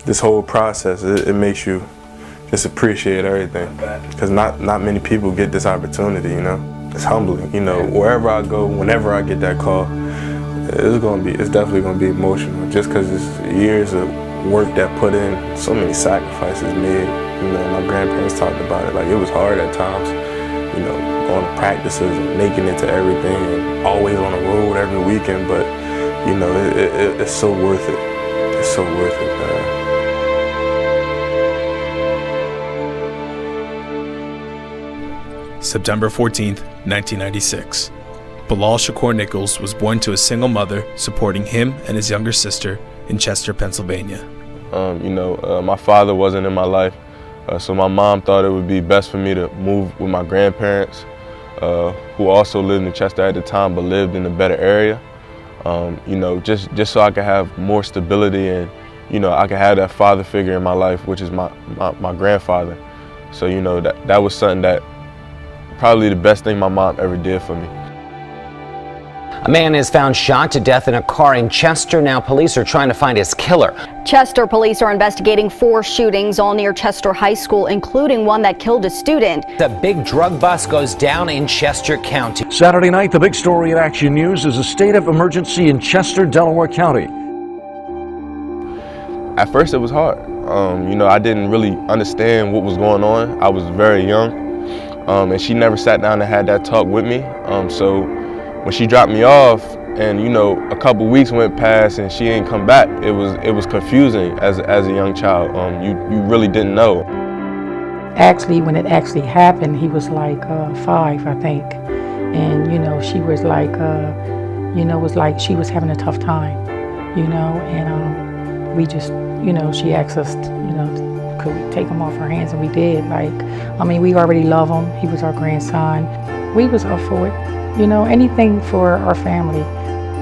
this whole process, it makes you just appreciate everything, because not many people get this opportunity, you know. It's humbling, you know. Wherever I go, whenever I get that call, it's definitely gonna be emotional, just because it's years of work that put in, so many sacrifices made. You know, my grandparents talked about it, like it was hard at times, you know, going to practices and making it to everything and always on the road every weekend, but you know, it's so worth it. It's so worth it, man. September 14th, 1996. Bilal Shakur Nichols was born to a single mother supporting him and his younger sister in Chester, Pennsylvania. My father wasn't in my life, so my mom thought it would be best for me to move with my grandparents, who also lived in Chester at the time but lived in a better area. Just so I could have more stability and, you know, I could have that father figure in my life, which is my grandfather. So, you know, that was something that probably the best thing my mom ever did for me. A man is found shot to death in a car in Chester. Now police are trying to find his killer. Chester police are investigating 4 shootings all near Chester High School, including one that killed a student. The big drug bust goes down in Chester County. Saturday night, the big story at Action News is a state of emergency in Chester, Delaware County. At first it was hard. I didn't really understand what was going on. I was very young, and she never sat down and had that talk with me. So when she dropped me off and, you know, a couple weeks went past and she didn't come back, it was confusing as a young child. You really didn't know. Actually, when it actually happened, he was like 5, I think. And, you know, she was like, it was like she was having a tough time, you know, and we just, you know, she asked us, you know, could we take him off her hands, and we did. We already love him. He was our grandson. We was up for it. You know, anything for our family.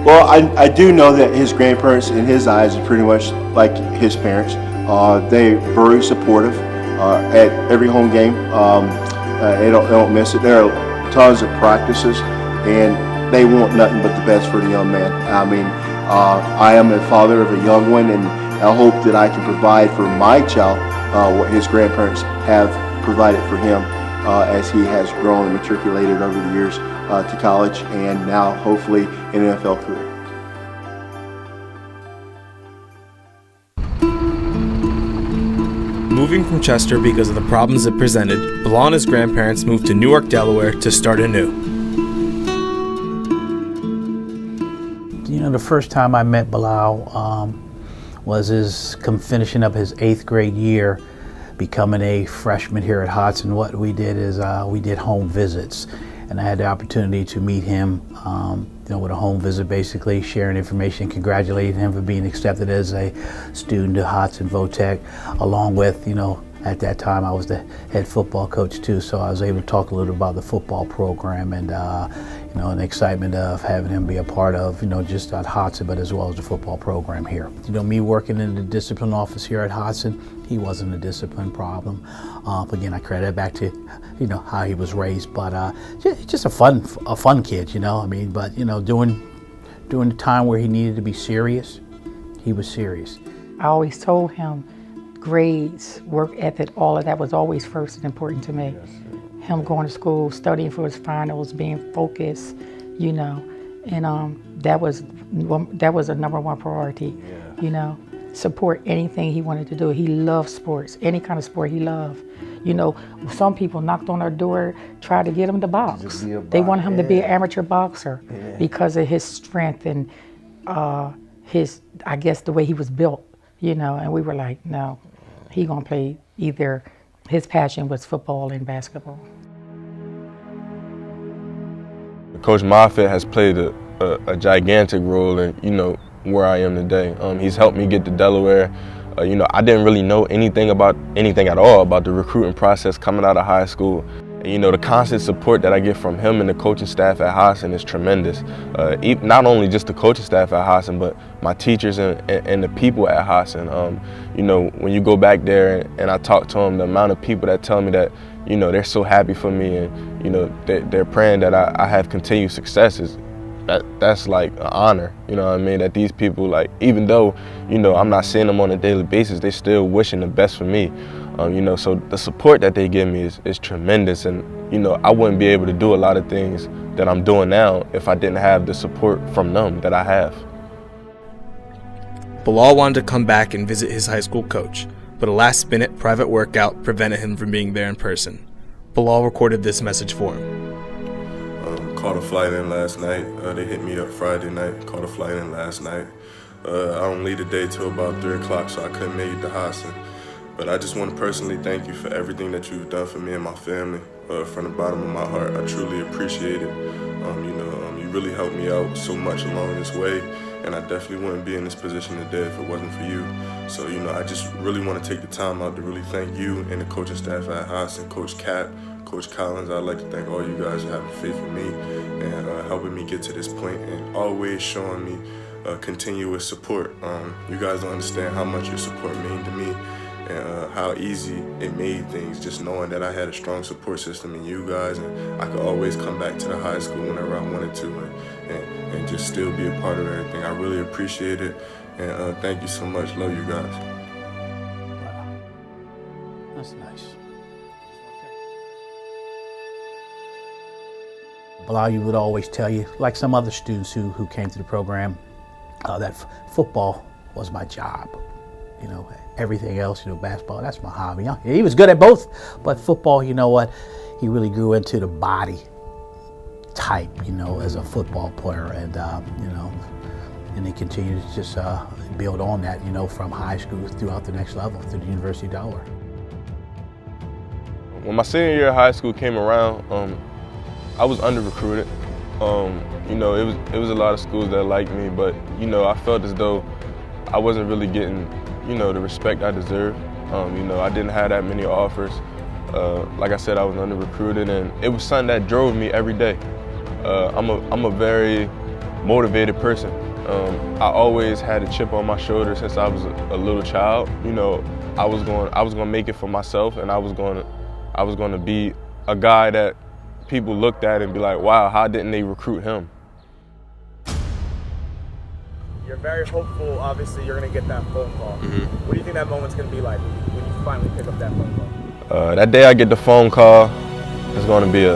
Well, I do know that his grandparents, in his eyes, are pretty much like his parents. They're very supportive at every home game. They don't miss it. There are tons of practices, and they want nothing but the best for the young man. I am a father of a young one, and I hope that I can provide for my child what his grandparents have provided for him as he has grown and matriculated over the years to college, and now hopefully an NFL career. Moving from Chester because of the problems it presented, Bilal and his grandparents moved to Newark, Delaware to start anew. You know, the first time I met Bilal was finishing up his 8th grade year, becoming a freshman here at Hodson. What we did is we did home visits, and I had the opportunity to meet him, with a home visit, basically sharing information, congratulating him for being accepted as a student to Hodson Votech, along with, at that time I was the head football coach too, so I was able to talk a little about the football program and and the excitement of having him be a part of, just at Hodson, but as well as the football program here. Me working in the discipline office here at Hodson, he wasn't a discipline problem. Again, I credit it back to, how he was raised, but just a fun kid, but during the time where he needed to be serious, he was serious. I always told him grades, work ethic, all of that was always first and important to me. Him going to school, studying for his finals, being focused, and that was a number 1 priority, Support anything he wanted to do. He loved sports, any kind of sport he loved. Some people knocked on our door, tried to get him to box. They wanted him to be an amateur boxer because of his strength and I guess the way he was built, and we were like, no, he gonna play either. His passion was football and basketball. Coach Moffitt has played a gigantic role in, where I am today. He's helped me get to Delaware. I didn't really know anything at all about the recruiting process coming out of high school. And, the constant support that I get from him and the coaching staff at Hodson is tremendous. Not only just the coaching staff at Hodson, but my teachers and the people at Hodson. When you go back there and I talk to them, the amount of people that tell me that, they're so happy for me and, they're praying that I have continued success that's like an honor, you know what I mean? That these people, like, even though, you know, I'm not seeing them on a daily basis, they still wishing the best for me. You know, so the support that they give me is tremendous, and you know, I wouldn't be able to do a lot of things that I'm doing now if I didn't have the support from them that I have. Bilal wanted to come back and visit his high school coach, but a last-minute private workout prevented him from being there in person. Bilal recorded this message for him. Caught a flight in last night. They hit me up Friday night. Caught a flight in last night. I don't leave the day till about 3 o'clock, so I couldn't make it to Hodson. But I just want to personally thank you for everything that you've done for me and my family. From the bottom of my heart, I truly appreciate it. You know, you really helped me out so much along this way, and I definitely wouldn't be in this position today if it wasn't for you. So, you know, I just really want to take the time out to really thank you and the coaching staff at Hodson, Coach Cap, Coach Collins. I'd like to thank all you guys for having faith in me and helping me get to this point and always showing me continuous support. You guys don't understand how much your support means to me and how easy it made things, just knowing that I had a strong support system in you guys, and I could always come back to the high school whenever I wanted to and just still be a part of everything. I really appreciate it, and thank you so much. Love you guys. Wow. That's nice. Bilal, you would always tell you, like some other students who came to the program, that football was my job. You know, everything else, you know, basketball, that's my hobby. He was good at both, but football, you know what, he really grew into the body type, you know, as a football player, and, you know, and he continued to just build on that, you know, from high school throughout the next level, to the University of Delaware. When my senior year of high school came around, I was under-recruited. You know, it was a lot of schools that liked me, but, you know, I felt as though I wasn't really getting, you know, the respect I deserved. You know, I didn't have that many offers. Like I said, I was under-recruited, and it was something that drove me every day. I'm a very motivated person. I always had a chip on my shoulder since I was a little child. You know, I was going to make it for myself, and I was going to be a guy that people looked at and be like, wow, how didn't they recruit him? You're very hopeful, obviously you're going to get that phone call. Mm-hmm. What do you think that moment's going to be like when you finally pick up that phone call? That day I get the phone call, it's going to be